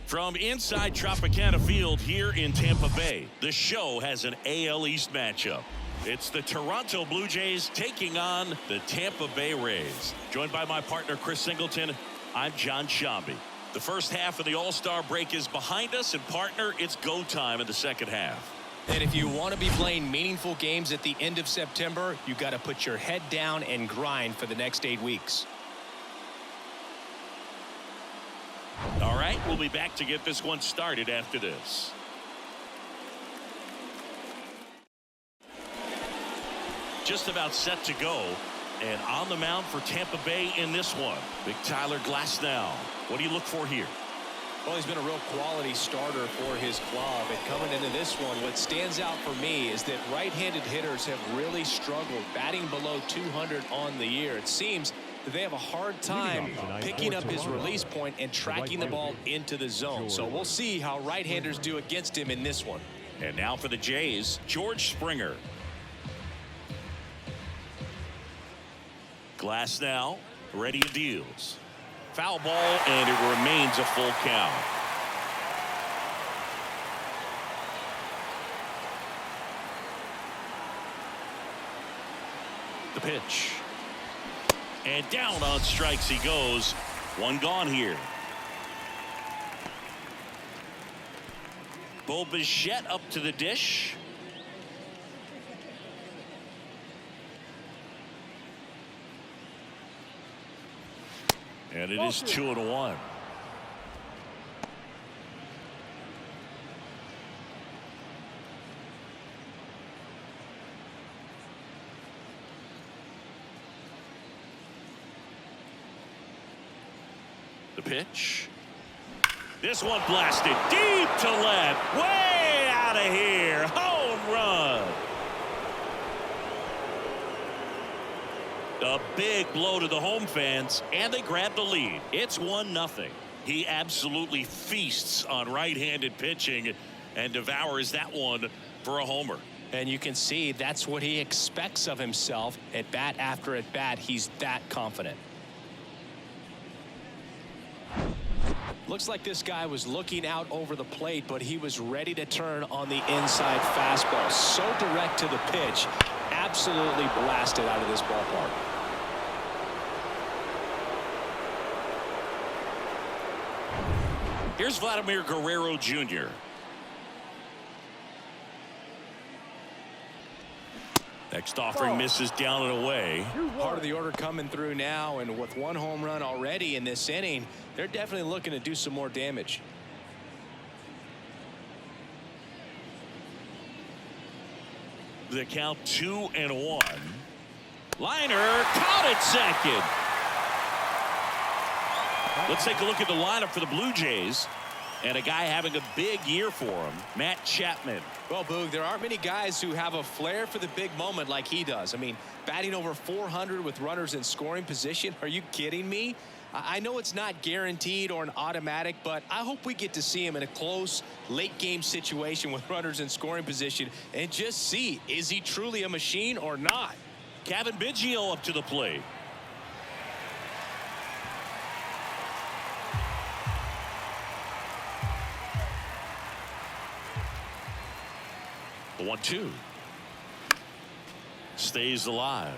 From inside Tropicana Field here in Tampa Bay, the show has an AL East matchup. It's the Toronto Blue Jays taking on the Tampa Bay Rays. Joined by my partner Chris Singleton, I'm John Shambi. The first half of the All-Star break is behind us, and partner, it's go time in the second half. And if you want to be playing meaningful games at the end of September, you got to put your head down and grind for the next 8 weeks. All right, we'll be back to get this one started after this. Just about set to go, and on the mound for Tampa Bay in this one, Big Tyler Glasnow. What do you look for here? Well, he's been a real quality starter for his club, and coming into this one, what stands out for me is that right-handed hitters have really struggled batting below 200 on the year. It seems that they have a hard time picking up his release point and tracking the ball into the zone. So we'll see how right-handers do against him in this one. And now for the Jays, George Springer. Glasnow ready and deals. Foul ball, and it remains a full count. The pitch. And down on strikes he goes. One gone here. Bo Bichette up to the dish. And it is 2-1. The pitch. This one blasted deep to left. Way out of here. Home run. A big blow to the home fans, and they grab the lead. It's 1-0. He absolutely feasts on right-handed pitching and devours that one for a homer. And you can see that's what he expects of himself. At bat after at bat, he's that confident. Looks like this guy was looking out over the plate, but he was ready to turn on the inside fastball. So direct to the pitch. Absolutely blasted out of this ballpark. Here's Vladimir Guerrero Jr. Next offering misses down and away. Part of the order coming through now, and with one home run already in this inning, they're definitely looking to do some more damage. The count 2-1. Liner caught at second. Let's take a look at the lineup for the Blue Jays, and a guy having a big year for him, Matt Chapman. Well, Boog, there aren't many guys who have a flair for the big moment like he does. I mean, batting over 400 with runners in scoring position. Are you kidding me? I know it's not guaranteed or an automatic, but I hope we get to see him in a close late game situation with runners in scoring position and just see, is he truly a machine or not? Kevin Biggio up to the plate. The 1-2. Stays alive.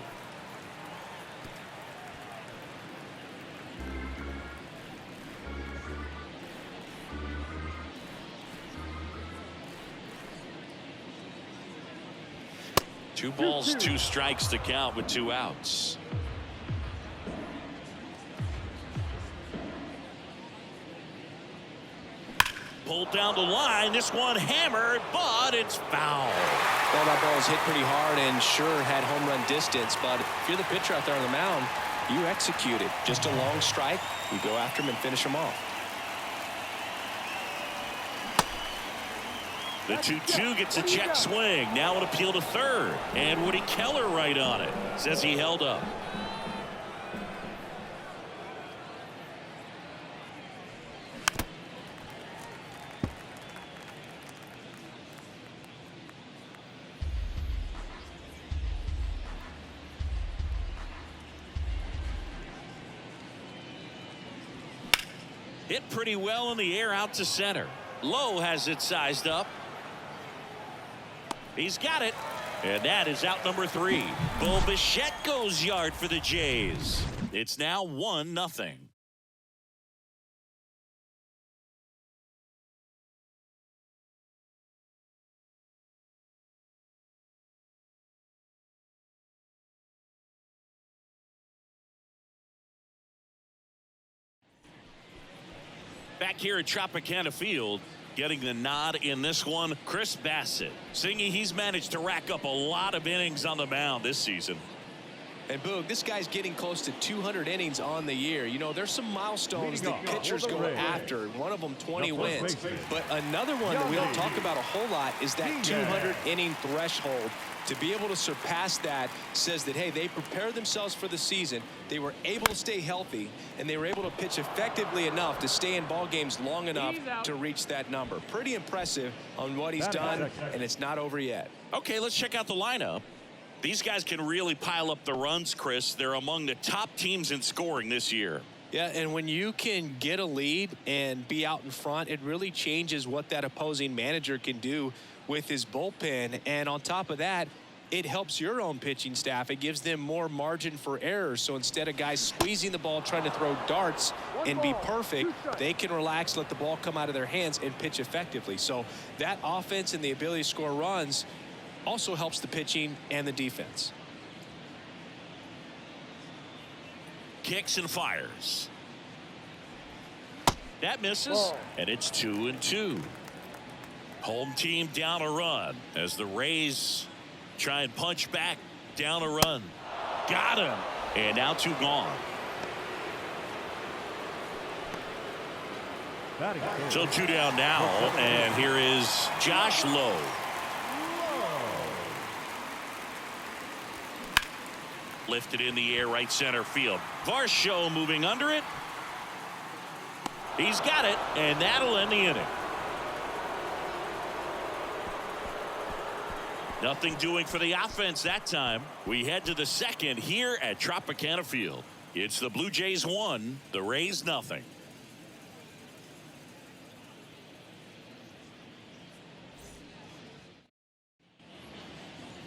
Two balls, 2 strikes to count with 2 outs. Pulled down the line. This one hammered, but it's foul. Well, that ball was hit pretty hard and sure had home run distance, but if you're the pitcher out there on the mound, you execute it. Just a long strike. You go after him and finish him off. The 2-2 gets a check swing. Now an appeal to third. And Woody Keller right on it. Says he held up. Hit pretty well in the air out to center. Lowe has it sized up. He's got it. And that is out number 3. Bo Bichette goes yard for the Jays. It's now 1-0. Back here at Tropicana Field, getting the nod in this one, Chris Bassett. Singy, he's managed to rack up a lot of innings on the mound this season. And Boog, this guy's getting close to 200 innings on the year. You know, there's some milestones that pitchers go after. One of them 20 wins. But another one that we don't talk about a whole lot is that 200 inning threshold. To be able to surpass that says that, hey, they prepared themselves for the season. They were able to stay healthy, and they were able to pitch effectively enough to stay in ball games long enough to reach that number. Pretty impressive on what he's done, and it's not over yet. Okay, let's check out the lineup. These guys can really pile up the runs, Chris. They're among the top teams in scoring this year. Yeah, and when you can get a lead and be out in front, it really changes what that opposing manager can do with his bullpen. And on top of that, it helps your own pitching staff. It gives them more margin for error. So instead of guys squeezing the ball, trying to throw darts and be perfect, they can relax, let the ball come out of their hands and pitch effectively. So that offense and the ability to score runs also helps the pitching and the defense. Kicks and fires. That misses, and it's 2-2. Home team down a run as the Rays try and punch back down a run. Got him. And now 2 gone. So 2 down now, and here is Josh Lowe. Lifted in the air, right center field. Varsho moving under it. He's got it, and that'll end the inning. Nothing doing for the offense that time. We head to the second here at Tropicana Field. It's the Blue Jays 1, the Rays nothing.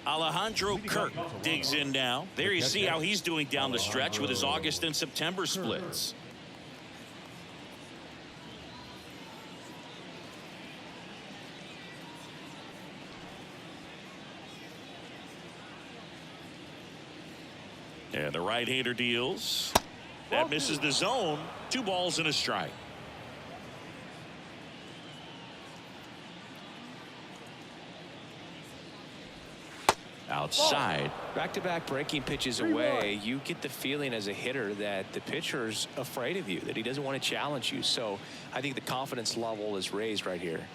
Alejandro Kirk digs in now. There you see how he's doing down the stretch with his August and September splits. And the right-hander deals. That misses the zone. 2 balls and a strike. Outside. Back-to-back breaking pitches away, you get the feeling as a hitter that the pitcher's afraid of you, that he doesn't want to challenge you. So I think the confidence level is raised right here.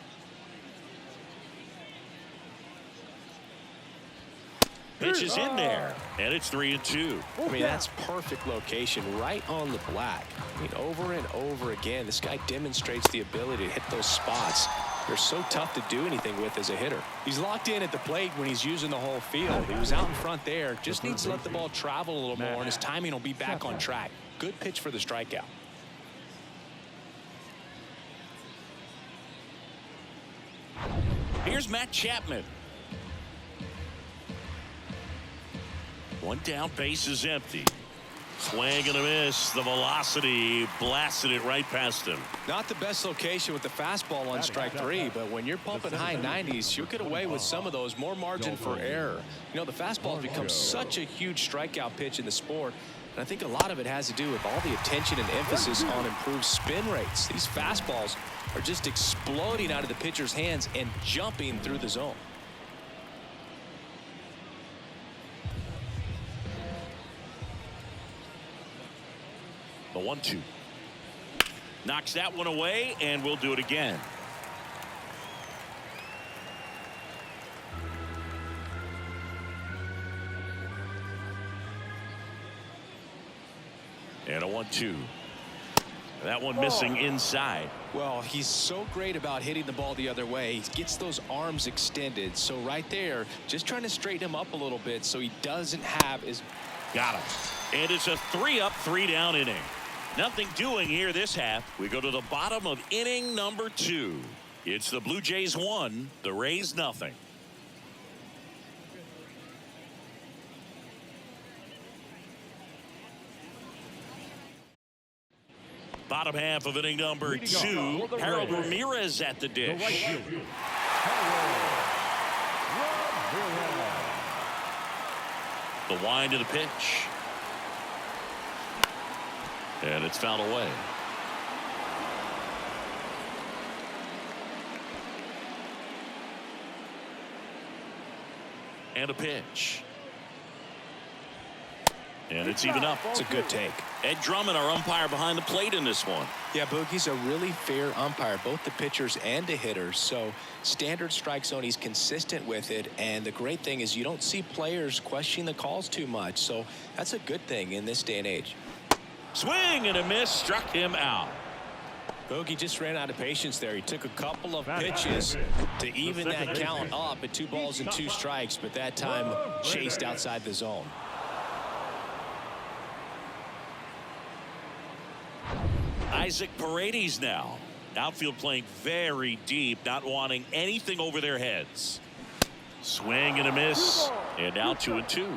Pitch is in there, and it's 3-2. I mean, that's perfect location, right on the black. I mean, over and over again, this guy demonstrates the ability to hit those spots. They're so tough to do anything with as a hitter. He's locked in at the plate when he's using the whole field. He was out in front there, just needs to let the ball travel a little more, and his timing will be back on track. Good pitch for the strikeout. Here's Matt Chapman. 1 down, base is empty. Swing and a miss. The velocity blasted it right past him. Not the best location with the fastball on strike 3, but when you're pumping high 90s, you'll get away with some of those. More margin for error. You know, the fastball has become such a huge strikeout pitch in the sport, and I think a lot of it has to do with all the attention and emphasis on improved spin rates. These fastballs are just exploding out of the pitcher's hands and jumping through the zone. The 1-2. Knocks that one away, and we'll do it again. And a 1-2. That one missing inside. Well, he's so great about hitting the ball the other way. He gets those arms extended. So right there, just trying to straighten him up a little bit so he doesn't have his... Got him. And it's a 3-up, 3-down inning. Nothing doing here this half. We go to the bottom of inning number 2. It's the Blue Jays 1, the Rays nothing. Bottom half of inning number 2. Harold Ramirez at the dish. The wind of the pitch. And it's fouled away. And a pitch. And it's even up. It's a good take. Ed Drummond, our umpire behind the plate in this one. Yeah, Boogie's a really fair umpire, both the pitchers and the hitters. So standard strike zone, he's consistent with it. And the great thing is you don't see players questioning the calls too much. So that's a good thing in this day and age. Swing and a miss, struck him out. Bogey just ran out of patience there. He took a couple of pitches to even that count up at 2 balls and 2 strikes, but that time chased outside the zone. Isaac Paredes now. Outfield playing very deep, not wanting anything over their heads. Swing and a miss, and now 2-2.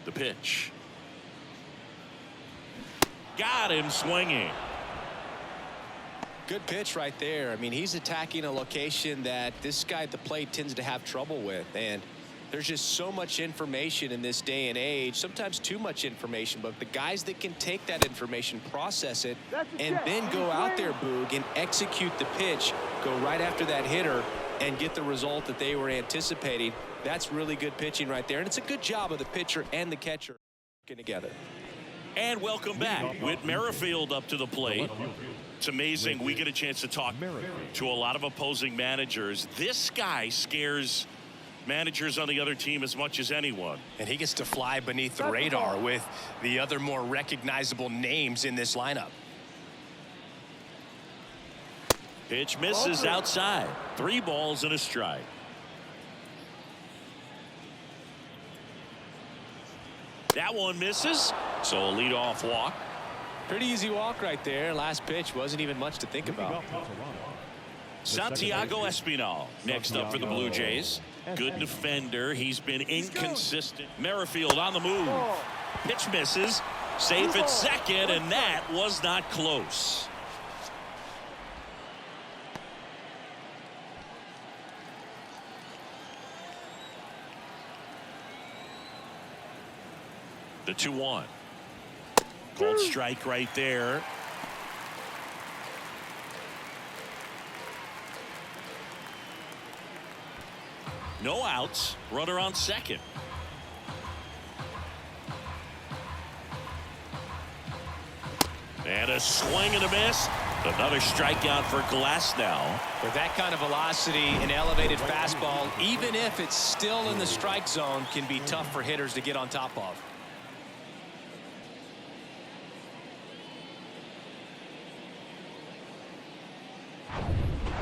The pitch. Got him swinging. Good pitch right there. I mean, he's attacking a location that this guy at the plate tends to have trouble with. And there's just so much information in this day and age, sometimes too much information. But the guys that can take that information, process it, and then go out there, Boog, and execute the pitch, go right after that hitter, and get the result that they were anticipating. That's really good pitching right there. And it's a good job of the pitcher and the catcher working together. And welcome back. Whit Merrifield up to the plate. It's amazing we get a chance to talk to a lot of opposing managers. This guy scares managers on the other team as much as anyone. And he gets to fly beneath the radar with the other more recognizable names in this lineup. Pitch misses outside. 3 balls and a strike. That one misses, so a leadoff walk. Pretty easy walk right there. Last pitch wasn't even much to think about. Santiago Espinal next up for the Blue Jays. Good defender. He's been inconsistent. Merrifield on the move. Pitch misses. Safe at second, and that was not close. The 2-1. Called strike right there. No outs. Runner on second. And a swing and a miss. Another strikeout for Glasnow. With that kind of velocity, an elevated fastball, even if it's still in the strike zone, can be tough for hitters to get on top of.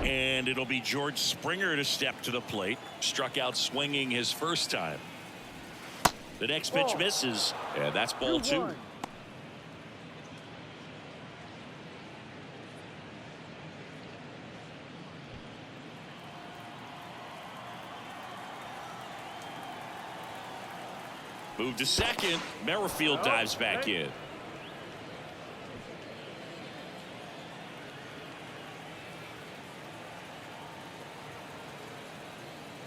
And it'll be George Springer to step to the plate. Struck out swinging his first time. The next pitch misses, and that's ball 2. Move to second. Merrifield dives back in.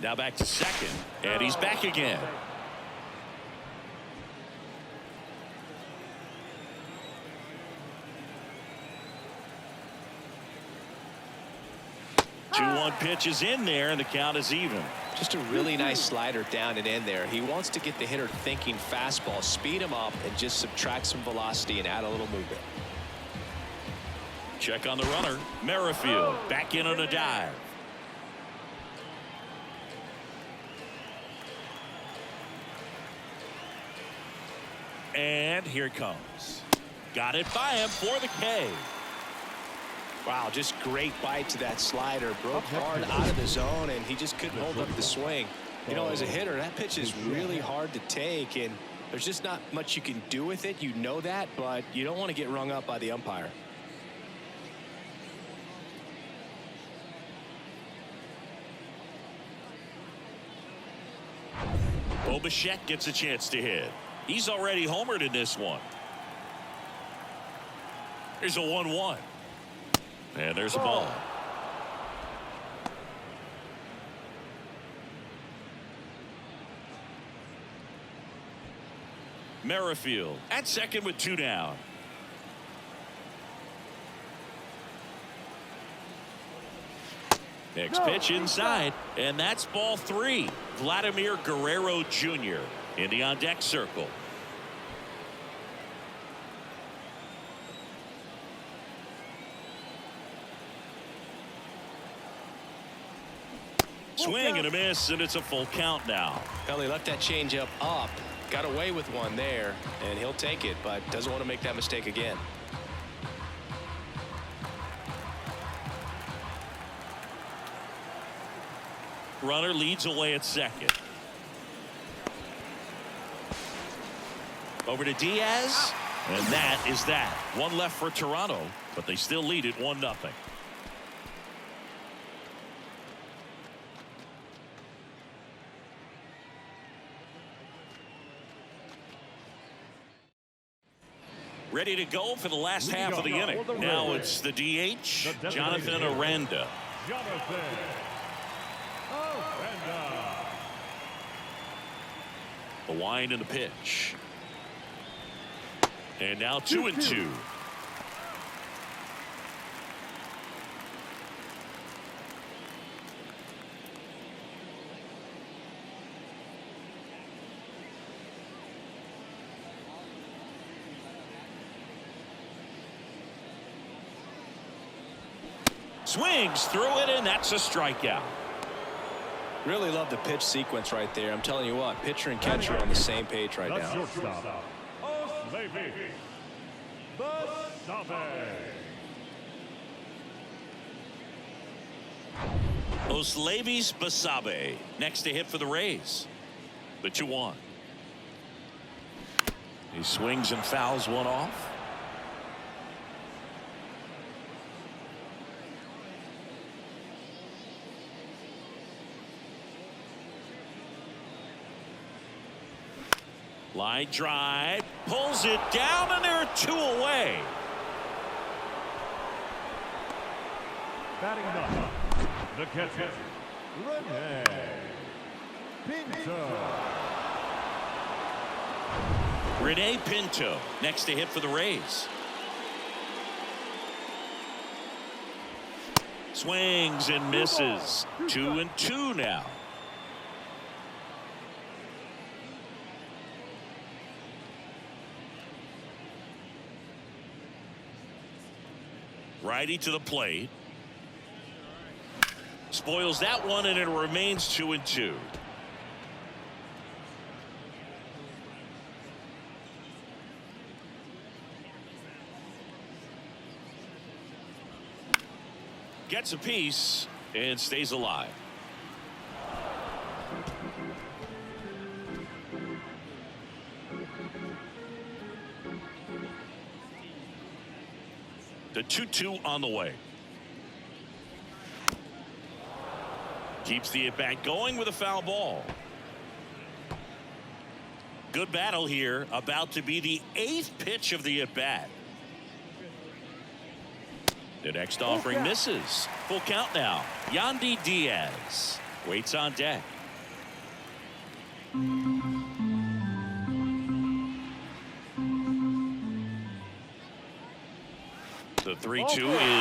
Now back to second, and he's back again. Two-one pitch is in there, and the count is even. Just a really nice slider down and in there. He wants to get the hitter thinking fastball, speed him up, and just subtract some velocity and add a little movement. Check on the runner. Merrifield back in on a dive. And here it comes. Got it by him for the K. Wow, just great bite to that slider. Broke hard out of the zone, and he just couldn't hold up the swing. You know, as a hitter, that pitch is really hard to take, and there's just not much you can do with it. You know that, but you don't want to get rung up by the umpire. Bichette gets a chance to hit. He's already homered in this one. Here's a 1-1. And there's a ball. Merrifield at second with 2 down. Next pitch inside, and that's ball 3. Vladimir Guerrero Jr. in the on-deck circle. Swing and a miss, and it's a full count now. Well, he left that changeup up, got away with one there, and he'll take it, but doesn't want to make that mistake again. Runner leads away at second. Over to Diaz, and that is that. One left for Toronto, but they still lead it 1-0. Ready to go for the last half of the inning. Now it's the DH, Jonathan Aranda. The wind and the pitch. And now 2-2. Swings through it, and that's a strikeout. Really love the pitch sequence right there. I'm telling you what, pitcher and catcher are on the same page right now. Oslevis Basabe next to hit for the Rays. The 2-1. He swings and fouls one off. Line drive, pulls it down, and there are 2 away. Batting up, the catcher, Rene Pinto. Rene Pinto next to hit for the Rays. Swings and misses. 2-2 now. Righty to the plate. Spoils that one, and it remains 2-2. Gets a piece and stays alive. The 2-2 on the way. Keeps the at-bat going with a foul ball. Good battle here. About to be the 8th pitch of the at-bat. The next offering misses. Full count now. Yandy Diaz waits on deck. The 3-2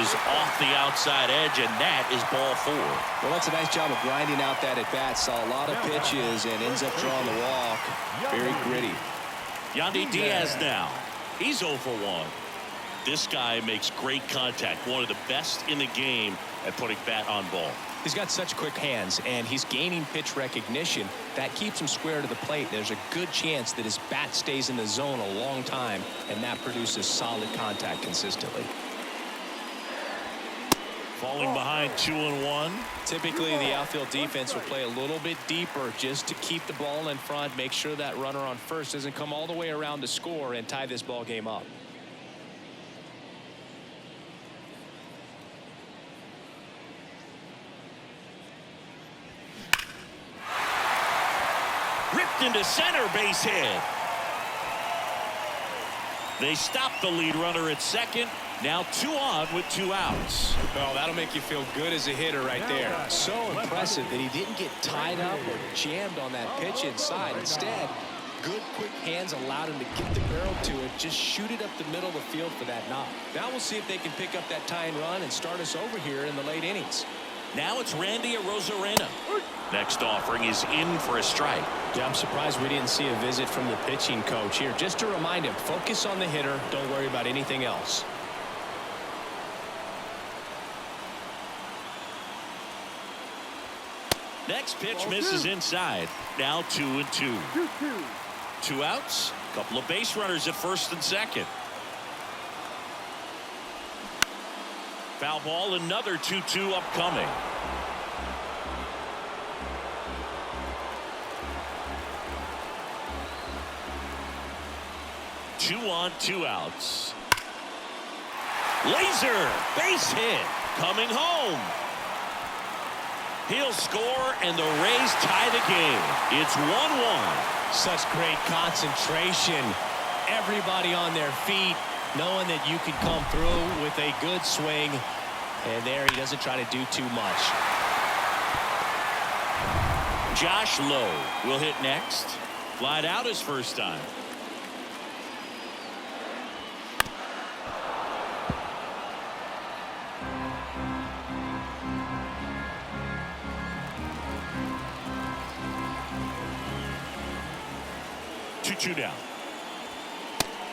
is off the outside edge, and that is ball 4. Well, that's a nice job of grinding out that at-bat. Saw a lot of pitches and ends up drawing the walk. Very gritty. Yandy Diaz now. He's 0 for 1. This guy makes great contact. One of the best in the game at putting bat on ball. He's got such quick hands, and he's gaining pitch recognition. That keeps him square to the plate. There's a good chance that his bat stays in the zone a long time, and that produces solid contact consistently. Falling behind 2-1. Typically, the outfield defense will play a little bit deeper just to keep the ball in front, make sure that runner on first doesn't come all the way around to score and tie this ball game up. Ripped into center, base hit. They stop the lead runner at second. Now 2 on with 2 outs. Oh, that'll make you feel good as a hitter right there. So impressive that he didn't get tied up or jammed on that pitch inside. Instead, good quick hands allowed him to get the barrel to it, just shoot it up the middle of the field for that knock. Now we'll see if they can pick up that tying run and start us over here in the late innings. Now it's Randy Arozarena. Next offering is in for a strike. Yeah, I'm surprised we didn't see a visit from the pitching coach here. Just to remind him, focus on the hitter. Don't worry about anything else. Next pitch misses inside. Now 2-2. 2 outs. Couple of base runners at first and second. Foul ball, another 2-2 upcoming. Two on, 2 outs. Laser, base hit, coming home. He'll score, and the Rays tie the game. It's 1-1. Such great concentration. Everybody on their feet, knowing that you can come through with a good swing. And there he doesn't try to do too much. Josh Lowe will hit next. Flied out his first time. Two down.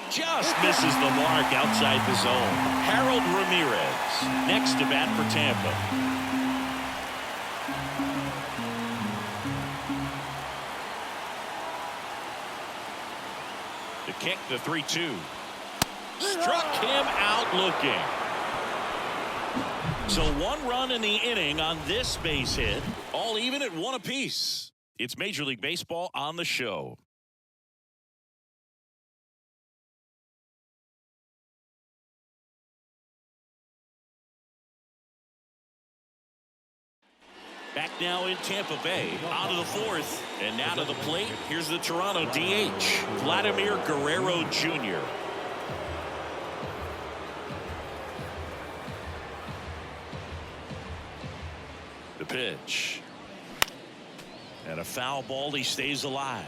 Just misses the mark outside the zone. Harold Ramirez next to bat for Tampa. The kick, the 3-2. Struck him out looking. So 1 run in the inning on this base hit. All even at 1 apiece. It's Major League Baseball on the show. Back now in Tampa Bay, out of the 4th, and now to the plate. Here's the Toronto DH, Vladimir Guerrero Jr. The pitch. And a foul ball, he stays alive.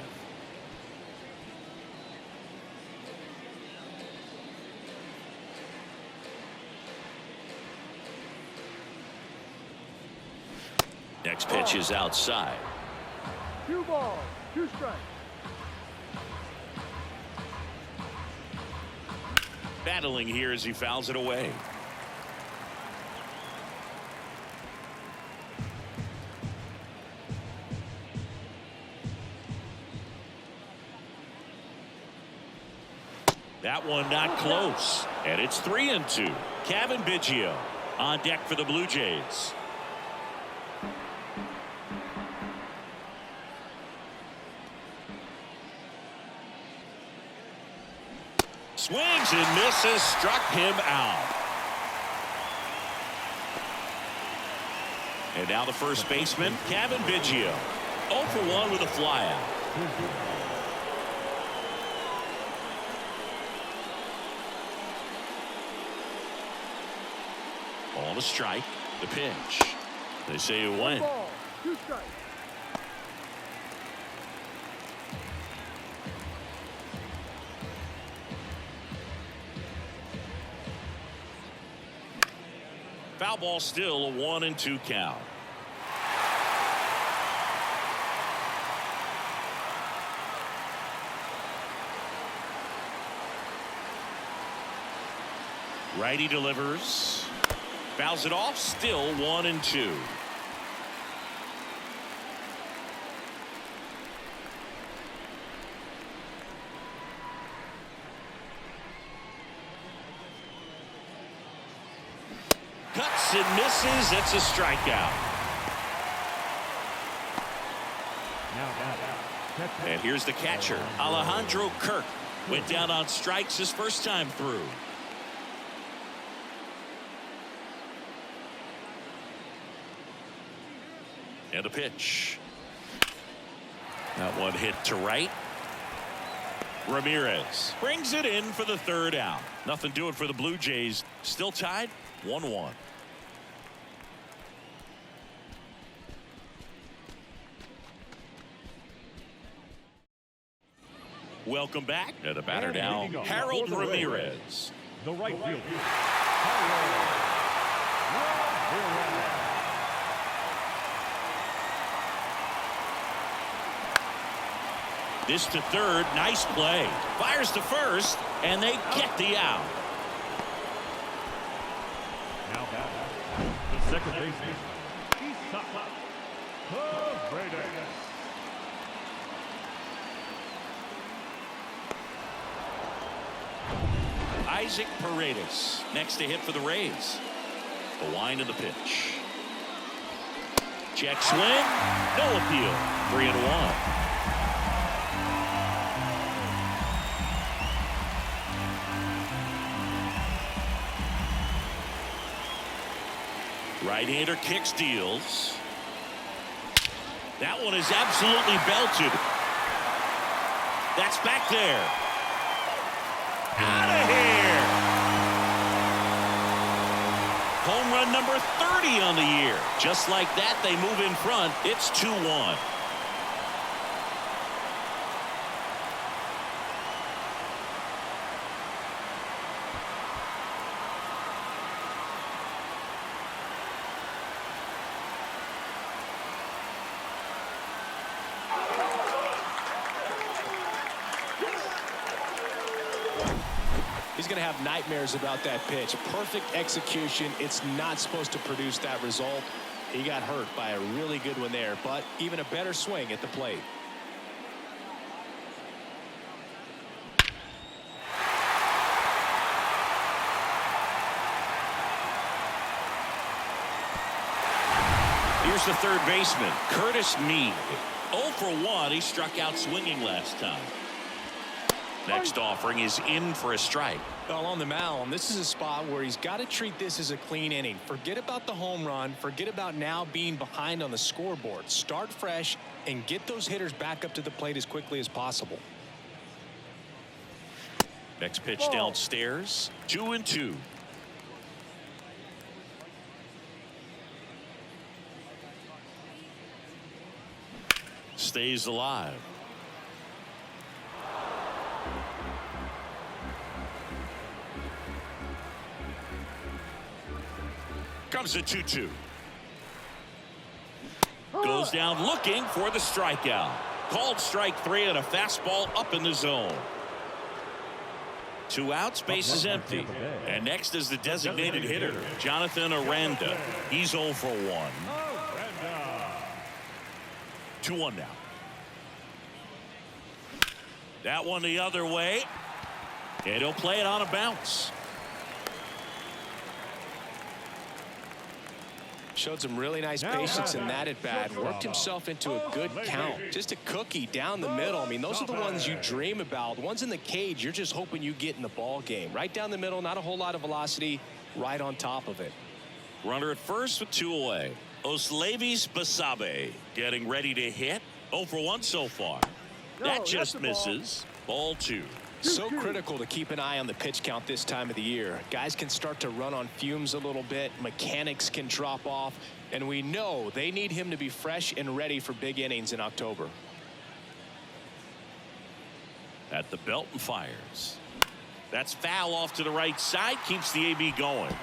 Next pitch is outside. 2 balls, 2 strikes. Battling here as he fouls it away. That one not close. And it's 3-2. Kevin Biggio on deck for the Blue Jays. Swings and misses, struck him out. And now the first baseman, Kevin Biggio. 0 for 1 with a flyout. On a strike, the pitch. They say it went. 1 ball, 2 strikes. Foul ball, still a 1-2 count. Righty delivers. Fouls it off, still 1-2. Cuts and misses. It's a strikeout. And here's the catcher, Alejandro Kirk. Went down on strikes his first time through. And a pitch. That one hit to right. Ramirez brings it in for the third out. Nothing doing for the Blue Jays. Still tied 1-1. Welcome back. And the batter now, Harold Ramirez. The right fielder. This to third. Nice play. Fires to first, and they get the out. Now the second baseman. Isaac Paredes next to hit for the Rays. The wind of the pitch. Check swing. No appeal. 3-1. Right-hander kicks, deals. That one is absolutely belted. That's back there. Out of here. Home run number 30 on the year. Just like that, they move in front. It's 2-1. He's going to have nightmares about that pitch. Perfect execution. It's not supposed to produce that result. He got hurt by a really good one there, but even a better swing at the plate. Here's the third baseman, Curtis Mead. 0 for 1. He struck out swinging last time. Next offering is in for a strike. Well, on the mound, this is a spot where he's got to treat this as a clean inning. Forget about the home run. Forget about now being behind on the scoreboard. Start fresh and get those hitters back up to the plate as quickly as possible. Next pitch downstairs. 2-2. Stays alive. Comes a 2-2. Goes down looking for the strikeout. Called strike 3 and a fastball up in the zone. 2 outs, base is empty. And next is the designated hitter, Jonathan Aranda. He's 0 for 1. 2-1 now. That one the other way. And he'll play it on a bounce. Showed some really nice patience in that at bat. Worked himself into a good count. Just a cookie down the middle. I mean, those are the ones you dream about. The ones in the cage, you're just hoping you get in the ball game. Right down the middle, not a whole lot of velocity, right on top of it. Runner at first with 2 away. Oslevis Basabe getting ready to hit. 0 for 1 so far. That just misses. Ball 2. So critical to keep an eye on the pitch count this time of the year. Guys can start to run on fumes a little bit. Mechanics can drop off. And we know they need him to be fresh and ready for big innings in October. At the belt and fires. That's foul off to the right side. Keeps the AB going.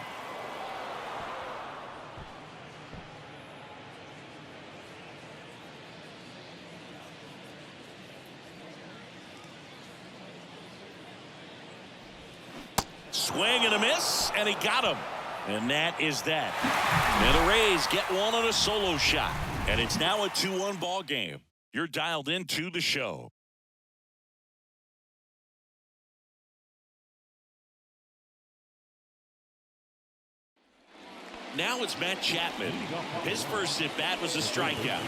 Swing and a miss, and he got him. And that is that. And the Rays get one on a solo shot. And it's now a 2-1 ball game. You're dialed into the show. now it's Matt Chapman. His first at bat was a strikeout.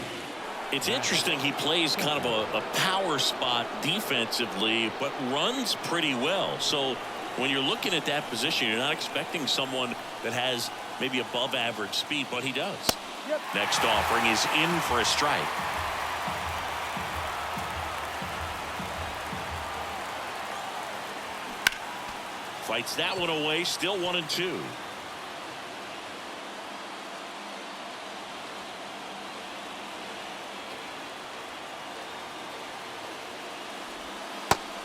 It's interesting, he plays kind of a power spot defensively, but runs pretty well. So when you're looking at that position, you're not expecting someone that has maybe above average speed, but he does. Next offering is in for a strike. Fights that one away, still 1-2.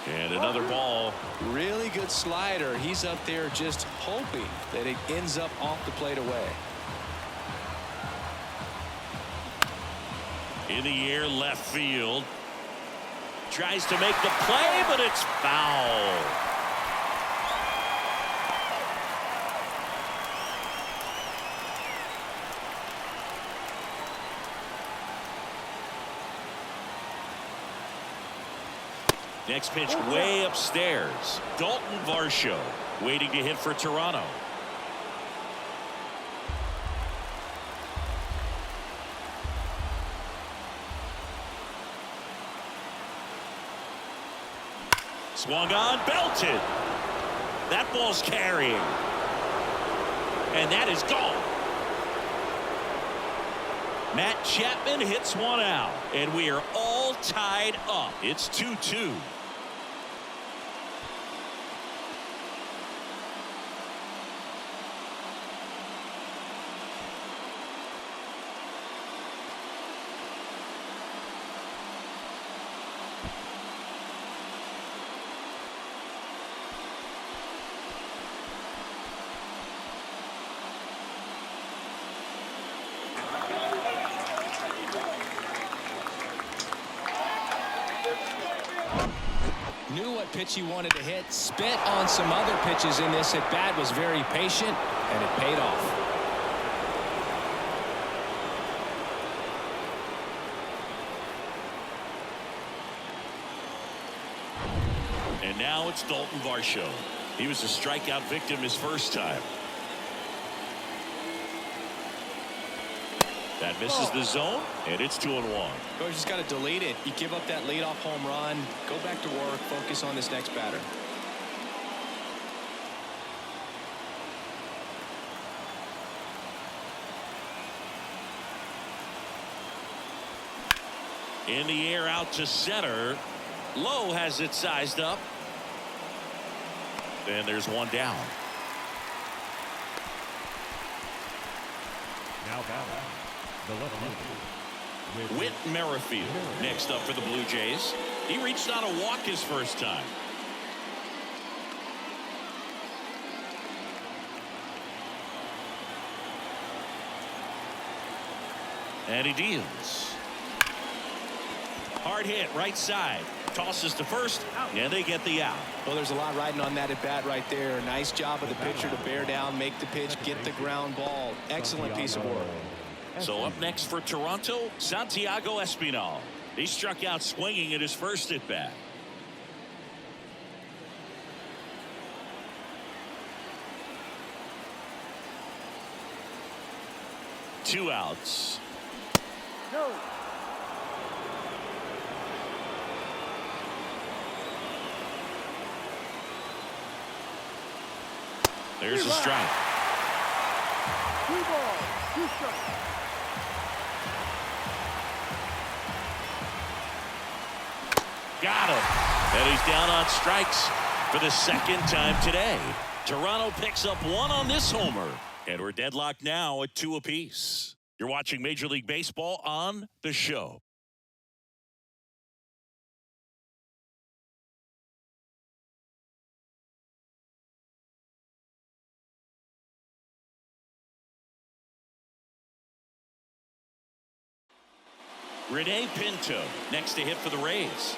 And another ball. Really good slider. He's up there just hoping that it ends up off the plate away. In the air, left field. Tries to make the play, but it's foul. Next pitch way upstairs. Dalton Varsho waiting to hit for Toronto. Swung on, belted. That ball's carrying. And that is gone. Matt Chapman hits one out. And we are all tied up. It's 2-2. Knew what pitch he wanted to hit. Spent on some other pitches in this at bat. Was very patient, and it paid off. And now it's Dalton Varsho. He was a strikeout victim his first time. That misses the zone, and it's 2-1. Coach just got to delete it. You give up that leadoff home run, go back to work, focus on this next batter. In the air out to center. Lowe has it sized up. And there's one down. Now batting, the left-hander. Whit Merrifield next up for the Blue Jays. He reached out a walk his first time. And he deals. Hard hit, right side. Tosses to first, and they get the out. Well, there's a lot riding on that at bat right there. Nice job of the pitcher to bear down, make the pitch, get the ground ball. Excellent piece of work. So up next for Toronto, Santiago Espinal. He struck out swinging at his first at bat. Two outs. No. There's a strike. 2 balls, 2 strikes. Got him. And he's down on strikes for the second time today. Toronto picks up one on this homer. And we're deadlocked now at 2 apiece. You're watching Major League Baseball on The Show. Rene Pinto next to hit for the Rays.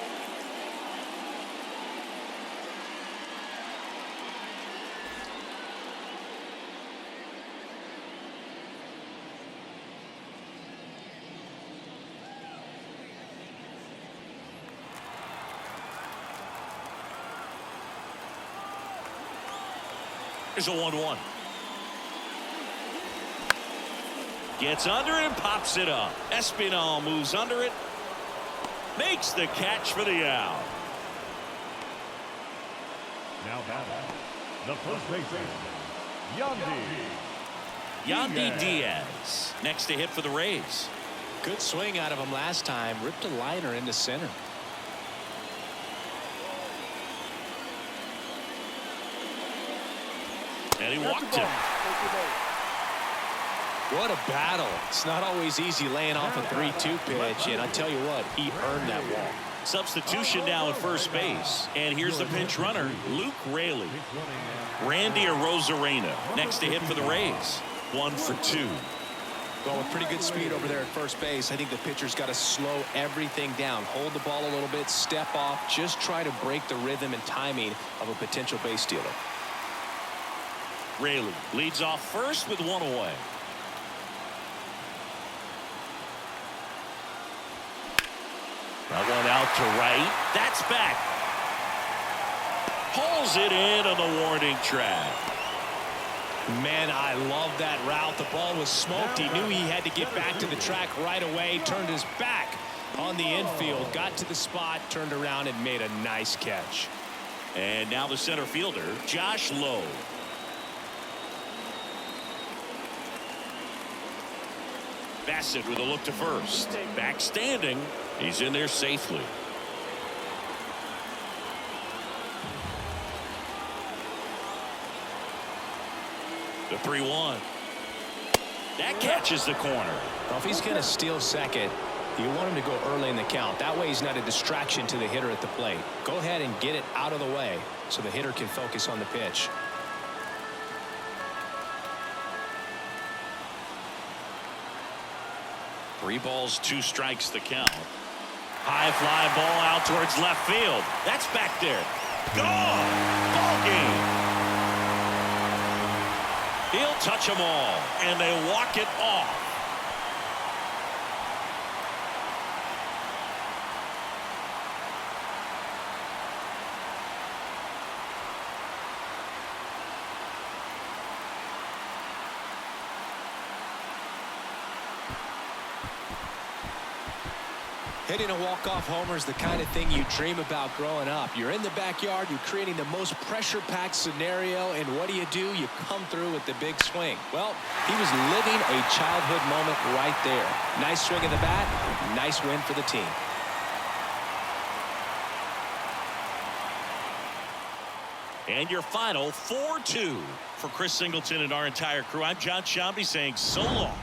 There's a 1-1. Gets under it and pops it up. Espinal moves under it. Makes the catch for the out. Now batting, the first baseman, Yandy Diaz. Next to hit for the Rays. Good swing out of him last time. Ripped a liner into center. And he walked him. What a battle. It's not always easy laying off a 3-2 pitch, and I tell you what, he earned that walk. Substitution now at first base. And here's the pinch runner, Luke Raley. Randy Arozarena next to hit for the Rays. 1 for 2. Well, with pretty good speed over there at first base, I think the pitcher's got to slow everything down. Hold the ball a little bit, step off, just try to break the rhythm and timing of a potential base stealer. Raley leads off first with 1 away. That one out to right. That's back. Pulls it in on the warning track. Man, I love that route. The ball was smoked. He knew he had to get back to the track right away. Turned his back on the infield. Got to the spot, turned around, and made a nice catch. And now the center fielder, Josh Lowe. Bassett with a look to first. Back standing. He's in there safely. The 3-1. That catches the corner. Well, if he's going to steal second, you want him to go early in the count. That way he's not a distraction to the hitter at the plate. Go ahead and get it out of the way so the hitter can focus on the pitch. 3 balls, 2 strikes the count. High fly ball out towards left field. That's back there. Gone. Ball game. He'll touch them all, and they walk it off. Hitting a walk-off homer is the kind of thing you dream about growing up. You're in the backyard, you're creating the most pressure-packed scenario, and what do? You come through with the big swing. Well, he was living a childhood moment right there. Nice swing of the bat, nice win for the team. And your final 4-2 for Chris Singleton and our entire crew. I'm John Shambi saying so long.